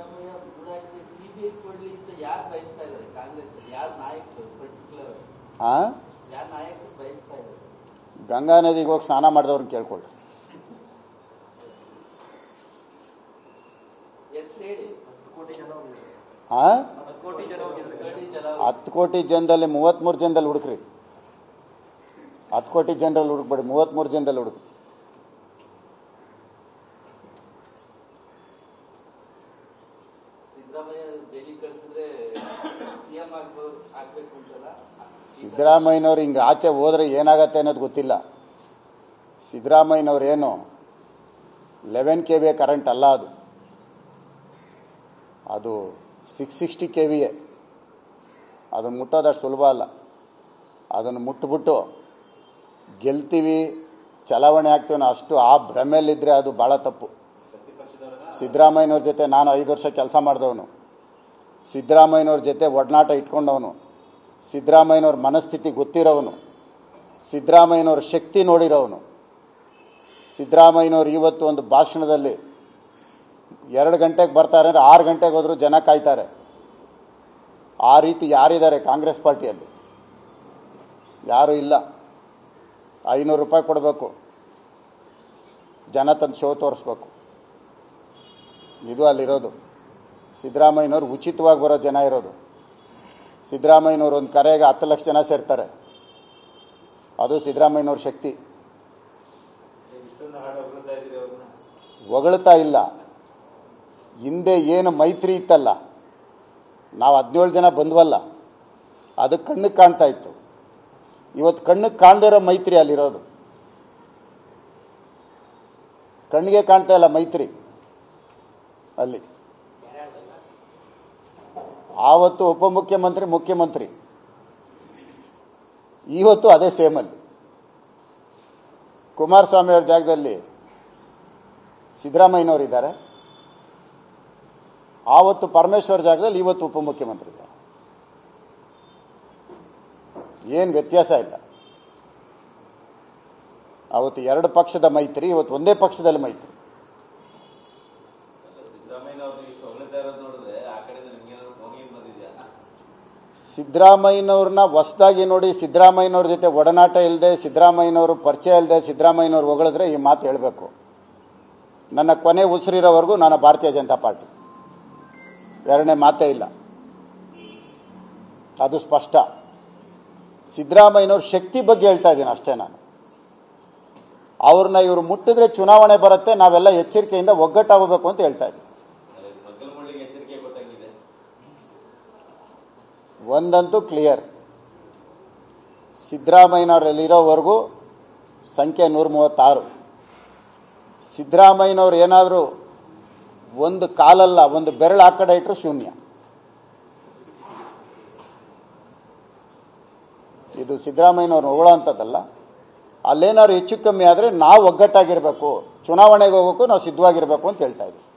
Siddaramaiah ಗುಡಾಕ್ಕೆ CBI ಕೊಡ್ಲಿ ಅಂತ ಯಾರು ಬಯಸ್ತಾ ಇದ್ದಾರೆ ಕಾಂಗ್ರೆಸ್ ಯಾರು ನಾಯಕರು ಪರ್ಟಿಕ್ಯುಲರ್ ಯಾರು ನಾಯಕರು ಬಯಸ್ತಾ ಇದ್ದಾರೆ? ಗಂಗಾ ನದಿಗೆ ಹೋಗಿ ಸ್ನಾನ ಮಾಡಿದವ್ರನ್ನ ಕೇಳ್ಕೊಳ್ಳಿ. ಹಾಂ, 10 ಕೋಟಿ ಜನದಲ್ಲಿ 33 ಜನದಲ್ಲಿ ಹುಡುಕ್ರಿ. 10 ಕೋಟಿ ಜನರಲ್ಲಿ ಹುಡುಕ್ಬೇಡಿ, 33 ಜನದಲ್ಲಿ ಹುಡುಕ್ರಿ. ಸಿದ್ದರಾಮಯ್ಯನವ್ರು ಹಿಂಗೆ ಆಚೆ ಹೋದ್ರೆ ಏನಾಗತ್ತೆ ಅನ್ನೋದು ಗೊತ್ತಿಲ್ಲ. ಸಿದ್ದರಾಮಯ್ಯನವ್ರೇನು 11 KVA ಕರೆಂಟ್ ಅಲ್ಲ, ಅದು 660 KVA. ಅದನ್ನು ಮುಟ್ಟೋದಷ್ಟು ಸುಲಭ ಅಲ್ಲ. ಅದನ್ನು ಮುಟ್ಬಿಟ್ಟು ಗೆಲ್ತೀವಿ, ಚಲಾವಣೆ ಆಗ್ತೀವಿ ಅಷ್ಟು ಆ ಭ್ರಮೆಯಲ್ಲಿದ್ದರೆ ಅದು ಭಾಳ ತಪ್ಪು. ಸಿದ್ದರಾಮಯ್ಯನವ್ರ ಜೊತೆ ನಾನು 5 ವರ್ಷ ಕೆಲಸ ಮಾಡಿದವನು, ಸಿದ್ದರಾಮಯ್ಯನವ್ರ ಜೊತೆ ಒಡನಾಟ ಇಟ್ಕೊಂಡವನು, ಸಿದ್ದರಾಮಯ್ಯನವ್ರ ಮನಸ್ಥಿತಿ ಗೊತ್ತಿರೋವನು, ಸಿದ್ದರಾಮಯ್ಯನವ್ರ ಶಕ್ತಿ ನೋಡಿರೋವನು. ಸಿದ್ದರಾಮಯ್ಯನವ್ರು ಇವತ್ತು ಒಂದು ಭಾಷಣದಲ್ಲಿ 2 ಗಂಟೆಗೆ ಬರ್ತಾರೆ ಅಂದರೆ 6 ಗಂಟೆಗೆ ಹೋದರೂ ಜನ ಕಾಯ್ತಾರೆ. ಆ ರೀತಿ ಯಾರಿದ್ದಾರೆ ಕಾಂಗ್ರೆಸ್ ಪಾರ್ಟಿಯಲ್ಲಿ? ಯಾರೂ ಇಲ್ಲ. 500 ರೂಪಾಯಿ ಕೊಡಬೇಕು, ಜನ ತಂದು ಶೋ ತೋರಿಸ್ಬೇಕು. ಇದು ಅಲ್ಲಿರೋದು. ಸಿದ್ದರಾಮಯ್ಯನವ್ರು ಉಚಿತವಾಗಿ ಬರೋ ಜನ ಇರೋದು. ಸಿದ್ದರಾಮಯ್ಯನವ್ರು ಒಂದು ಕರೆಗೆ 10 ಲಕ್ಷ ಜನ ಸೇರ್ತಾರೆ. ಅದು ಸಿದ್ದರಾಮಯ್ಯನವ್ರ ಶಕ್ತಿ. ಹೊಗಳ್ತಾ ಇಲ್ಲ. ಹಿಂದೆ ಏನು ಮೈತ್ರಿ ಇತ್ತಲ್ಲ, ನಾವು 17 ಜನ ಬಂದ್ವಲ್ಲ, ಅದು ಕಣ್ಣಿಗೆ ಕಾಣ್ತಾ ಇತ್ತು. ಇವತ್ತು ಕಣ್ಣಿಗೆ ಕಾಣ್ದಿರೋ ಮೈತ್ರಿ ಅಲ್ಲಿರೋದು. ಕಣ್ಣಿಗೆ ಕಾಣ್ತಾ ಇಲ್ಲ ಮೈತ್ರಿ ಅಲ್ಲಿ. ಆವತ್ತು ಉಪಮುಖ್ಯಮಂತ್ರಿ, ಮುಖ್ಯಮಂತ್ರಿ, ಇವತ್ತು ಅದೇ ಸೇಮಲ್ಲಿ. ಕುಮಾರಸ್ವಾಮಿ ಅವ್ರ ಜಾಗದಲ್ಲಿ ಸಿದ್ದರಾಮಯ್ಯನವರು ಇದ್ದಾರೆ. ಆವತ್ತು ಪರಮೇಶ್ವರ್ ಜಾಗದಲ್ಲಿ ಇವತ್ತು ಉಪಮುಖ್ಯಮಂತ್ರಿ ಇದ್ದಾರೆ. ಏನು ವ್ಯತ್ಯಾಸ ಇಲ್ಲ. ಅವತ್ತು 2 ಪಕ್ಷದ ಮೈತ್ರಿ, ಇವತ್ತು ಒಂದೇ ಪಕ್ಷದಲ್ಲಿ ಮೈತ್ರಿ. ಸಿದ್ದರಾಮಯ್ಯನವ್ರನ್ನ ಹೊಸದಾಗಿ ನೋಡಿ, ಸಿದ್ದರಾಮಯ್ಯನವ್ರ ಜೊತೆ ಒಡನಾಟ ಇಲ್ಲದೆ, ಸಿದ್ದರಾಮಯ್ಯನವರು ಪರಿಚಯ ಇಲ್ಲದೆ ಸಿದ್ದರಾಮಯ್ಯನವ್ರು ಹೊಗಳಿದ್ರೆ ಈ ಮಾತು ಹೇಳಬೇಕು. ನನ್ನ ಕೊನೆ ಉಸಿರಿರೋವರೆಗೂ ನಾನು ಭಾರತೀಯ ಜನತಾ ಪಾರ್ಟಿ, ಎರಡನೇ ಮಾತೇ ಇಲ್ಲ. ಅದು ಸ್ಪಷ್ಟ. ಸಿದ್ದರಾಮಯ್ಯನವ್ರ ಶಕ್ತಿ ಬಗ್ಗೆ ಹೇಳ್ತಾ ಇದ್ದೀನಿ ಅಷ್ಟೇ ನಾನು. ಅವ್ರನ್ನ ಇವರು ಮುಟ್ಟಿದ್ರೆ ಚುನಾವಣೆ ಬರುತ್ತೆ, ನಾವೆಲ್ಲ ಎಚ್ಚರಿಕೆಯಿಂದ ಒಗ್ಗಟ್ಟಾಗಬೇಕು ಅಂತ ಹೇಳ್ತಾ ಇದ್ದೀನಿ. ಒಂದಂತೂ ಕ್ಲಿಯರ್, ಸಿದ್ದರಾಮಯ್ಯನವರಲ್ಲಿರೋವರೆಗೂ ಸಂಖ್ಯೆ 136. ಸಿದ್ದರಾಮಯ್ಯನವ್ರು ಏನಾದರೂ ಒಂದು ಕಾಲಲ್ಲ, ಒಂದು ಬೆರಳು ಆ ಕಡೆ ಇಟ್ಟರು ಶೂನ್ಯ. ಇದು ಸಿದ್ದರಾಮಯ್ಯನವ್ರು ಹೊಗಳೋ ಅಂಥದ್ದಲ್ಲ. ಅಲ್ಲೇನಾದ್ರು ಹೆಚ್ಚು ಕಮ್ಮಿ ಆದರೆ ನಾವು ಒಗ್ಗಟ್ಟಾಗಿರಬೇಕು, ಚುನಾವಣೆಗೆ ಹೋಗೋಕ್ಕೂ ನಾವು ಸಿದ್ಧವಾಗಿರಬೇಕು ಅಂತ ಹೇಳ್ತಾ ಇದ್ದೀವಿ.